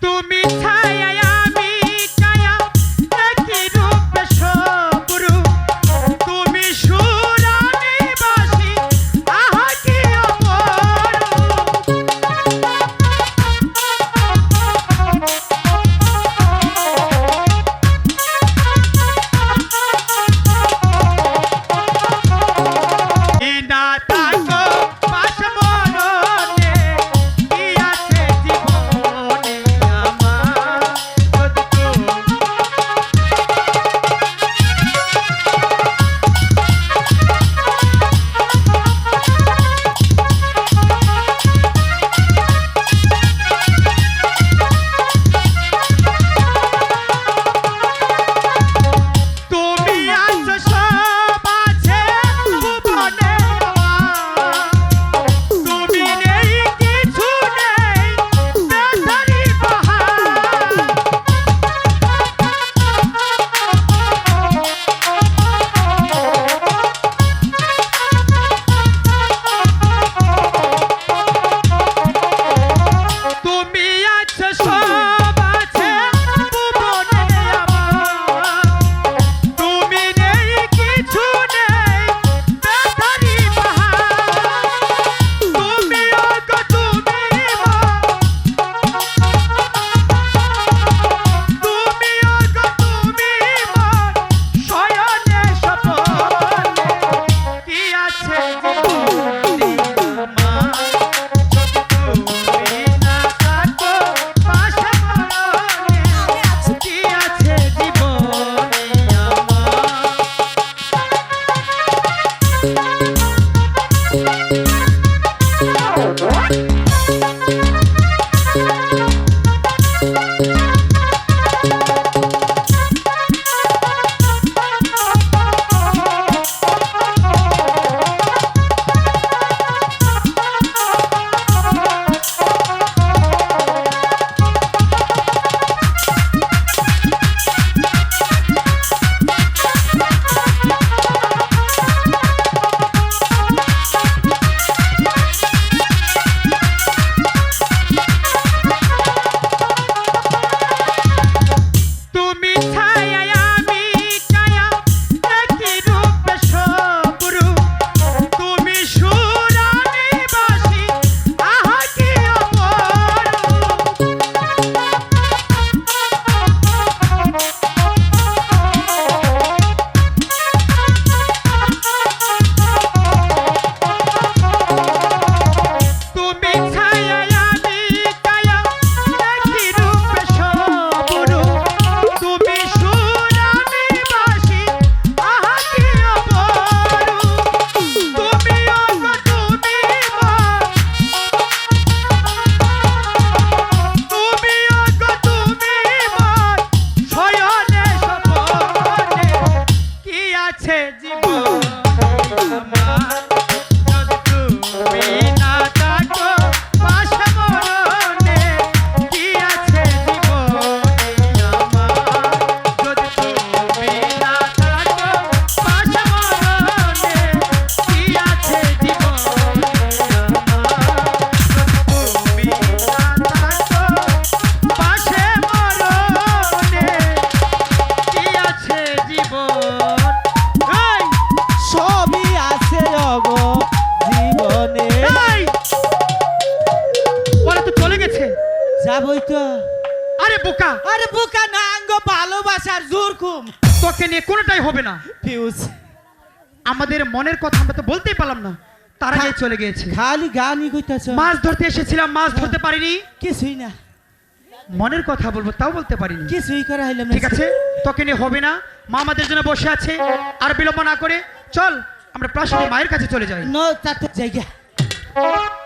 তুমি ছায়া আমি কায়া একই রূপে সব রূপ তুমি সুর আমি বাঁশি আহা কি যাবই তো। আরে বোকা, আরে বোকা না, আঙ্গো ভালোবাসার জোর কুম তোকে নিয়ে কোনোটাই হবে না। ফিউজ আমাদের মনের কথা আমরা তো বলতেই পারলাম না, তার আগে চলে গিয়েছে। খালি গানই কইতাছ। মাছ ধরতে এসেছিলাম, মাছ ধরতে পারিনি। কিছুই না, মনের কথা বলবো তাও বলতে পারিনি। কিছুই করা হইলাম না। ঠিক আছে, তোকে নিয়ে হবে না। মা আমাদের জন্য বসে আছে, আর বিলম্ব না করে চল আমরা প্রাসাদে মায়ের কাছে চলে যাই। নো তাতে জায়গা